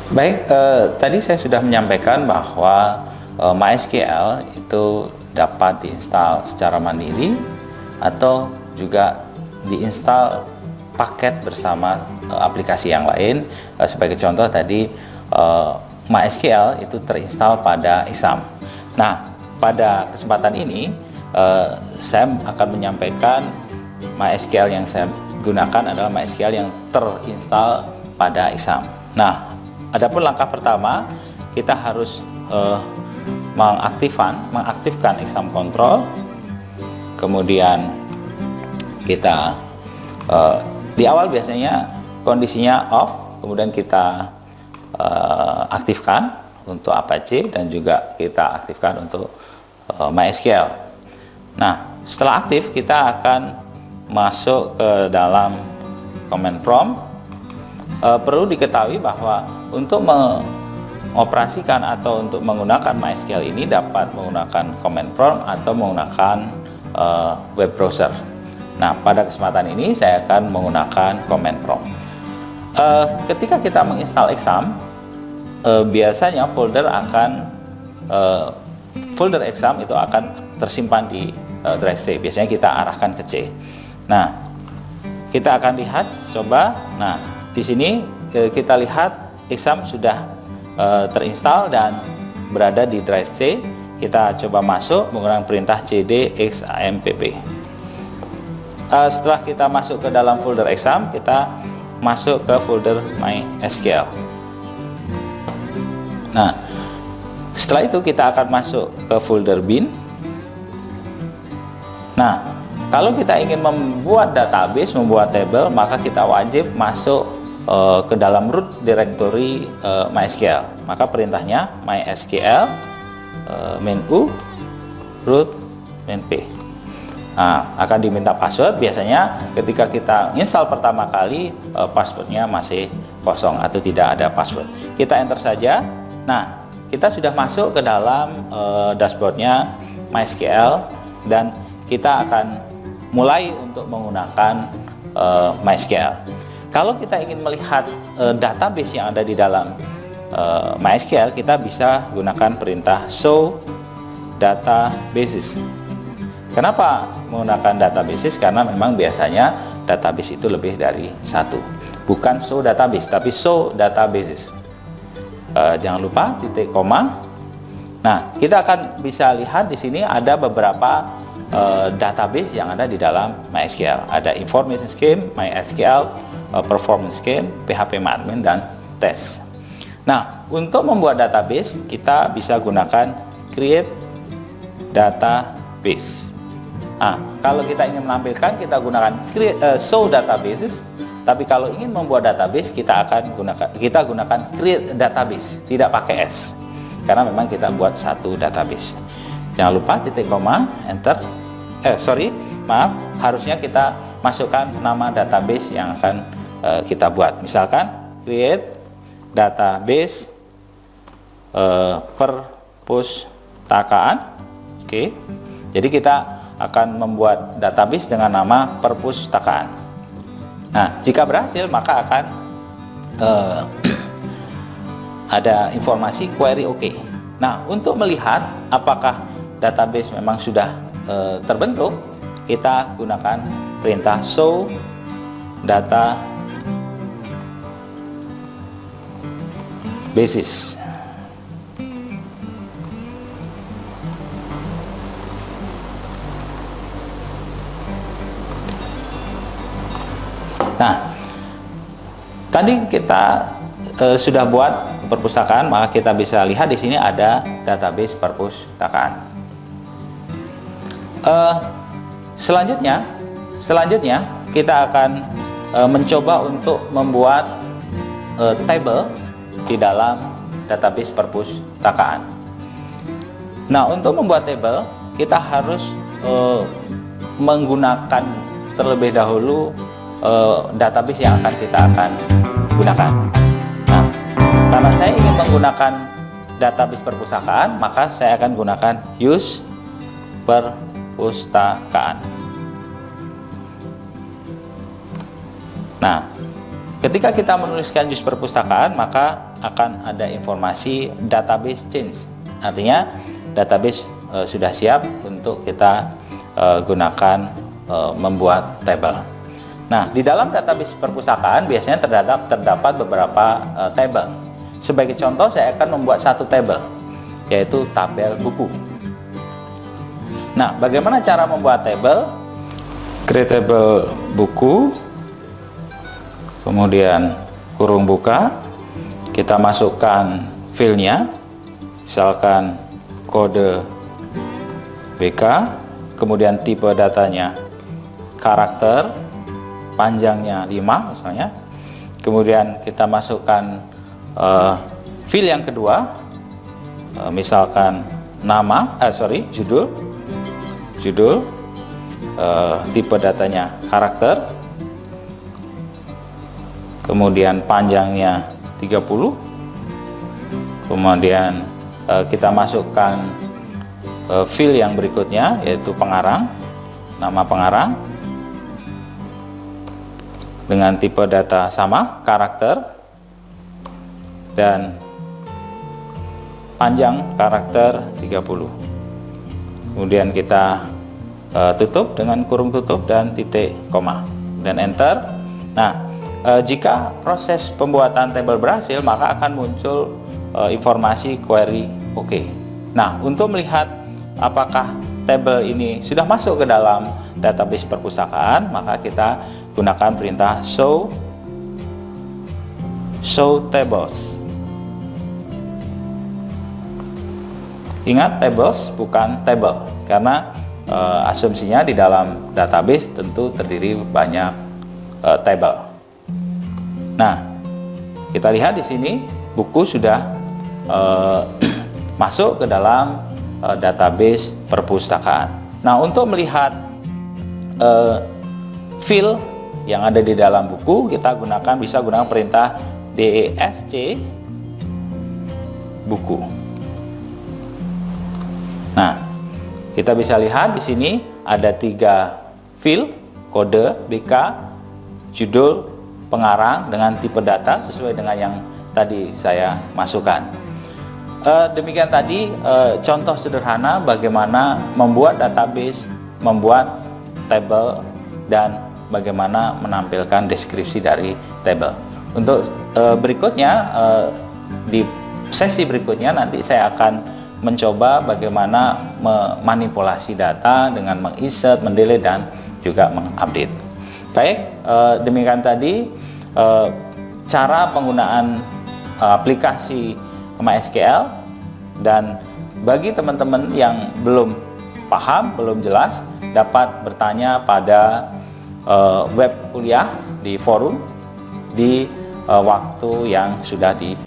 Baik, tadi saya sudah menyampaikan bahwa MySQL itu dapat diinstal secara mandiri atau juga diinstal paket bersama aplikasi yang lain. Sebagai contoh tadi, MySQL itu terinstal pada ISAM. Nah, pada kesempatan ini saya akan menyampaikan MySQL yang saya gunakan adalah MySQL yang terinstal pada ISAM. Nah, adapun langkah pertama, kita harus mengaktifkan exam control. Kemudian kita di awal biasanya kondisinya off, kemudian kita aktifkan untuk Apache dan juga kita aktifkan untuk MySQL. Nah, setelah aktif kita akan masuk ke dalam command prompt. Perlu diketahui bahwa untuk mengoperasikan atau untuk menggunakan MySQL ini dapat menggunakan command prompt atau menggunakan web browser. Nah, pada kesempatan ini saya akan menggunakan command prompt. Ketika kita menginstal exam, biasanya folder exam itu akan tersimpan di drive C. Biasanya kita arahkan ke C. Nah, kita akan lihat, coba. Nah, di sini kita lihat exam sudah terinstall dan berada di drive C. Kita coba masuk menggunakan perintah cd exampp. Setelah kita masuk ke dalam folder exam, kita masuk ke folder MySQL. Nah, setelah itu kita akan masuk ke folder bin. Nah, kalau kita ingin membuat database, membuat table, maka kita wajib masuk ke dalam root directory MySQL. Maka perintahnya MySQL main u root main p. Nah, akan diminta password. Biasanya ketika kita install pertama kali, passwordnya masih kosong atau tidak ada password. Kita enter saja. Nah, kita sudah masuk ke dalam dashboardnya MySQL dan kita akan mulai untuk menggunakan MySQL. Kalau kita ingin melihat database yang ada di dalam MySQL, kita bisa gunakan perintah show databases. Kenapa menggunakan databases? Karena memang biasanya database itu lebih dari satu. Bukan show database, tapi show databases. Jangan lupa titik koma. Nah, kita akan bisa lihat di sini ada beberapa database yang ada di dalam MySQL. Ada information scheme, MySQL, performance scheme, phpMyAdmin, dan test. Nah, untuk membuat database, kita bisa gunakan create database. Nah, kalau kita ingin menampilkan, kita gunakan show databases. Tapi kalau ingin membuat database, kita gunakan create database, tidak pakai S, karena memang kita buat satu database. Jangan lupa titik koma, enter. Harusnya kita masukkan nama database yang akan kita buat. Misalkan create database perpustakaan. Oke. Jadi kita akan membuat database dengan nama perpustakaan. Nah, jika berhasil, maka akan ada informasi query OK. Nah, untuk melihat apakah database memang sudah terbentuk, kita gunakan perintah show databases. Nah, tadi kita sudah buat perpustakaan, maka kita bisa lihat di sini ada database perpustakaan. Selanjutnya kita akan mencoba untuk membuat table di dalam database perpustakaan. Nah, untuk membuat table kita harus menggunakan terlebih dahulu database yang kita akan gunakan. Nah, karena saya ingin menggunakan database perpustakaan, maka saya akan gunakan use perpustakaan. Nah, ketika kita menuliskan use perpustakaan, maka akan ada informasi database change. Artinya database sudah siap untuk kita gunakan membuat tabel. Nah, di dalam database perpustakaan biasanya terdapat beberapa tabel. Sebagai contoh, saya akan membuat satu tabel, yaitu tabel buku. Nah, bagaimana cara membuat tabel? Create table buku, kemudian kurung buka, kita masukkan filenya, misalkan kode BK, kemudian tipe datanya karakter, panjangnya 5 misalnya, kemudian kita masukkan fil yang kedua, misalkan judul, tipe datanya karakter, kemudian panjangnya 30, kemudian kita masukkan fil yang berikutnya, yaitu pengarang, nama pengarang dengan tipe data sama, karakter, dan panjang karakter 30. Kemudian kita tutup dengan kurung tutup dan titik koma dan enter. Nah, jika proses pembuatan tabel berhasil, maka akan muncul informasi query OK. Nah, untuk melihat apakah tabel ini sudah masuk ke dalam database perpustakaan, maka kita gunakan perintah show tables. Ingat, tables bukan table, karena asumsinya di dalam database tentu terdiri banyak tabel. Nah, kita lihat di sini buku sudah masuk ke dalam database perpustakaan. Nah, untuk melihat fil yang ada di dalam buku, kita bisa gunakan perintah desc buku. Nah, kita bisa lihat di sini ada 3 fil, kode BK, judul, pengarang dengan tipe data sesuai dengan yang tadi saya masukkan. Demikian tadi contoh sederhana bagaimana membuat database, membuat tabel, dan bagaimana menampilkan deskripsi dari tabel. Untuk berikutnya, di sesi berikutnya nanti saya akan mencoba bagaimana memanipulasi data dengan menginsert, mendelete, dan juga mengupdate. Baik, demikian tadi cara penggunaan aplikasi MySQL, dan bagi teman-teman yang belum paham, belum jelas, dapat bertanya pada web kuliah di forum di waktu yang sudah di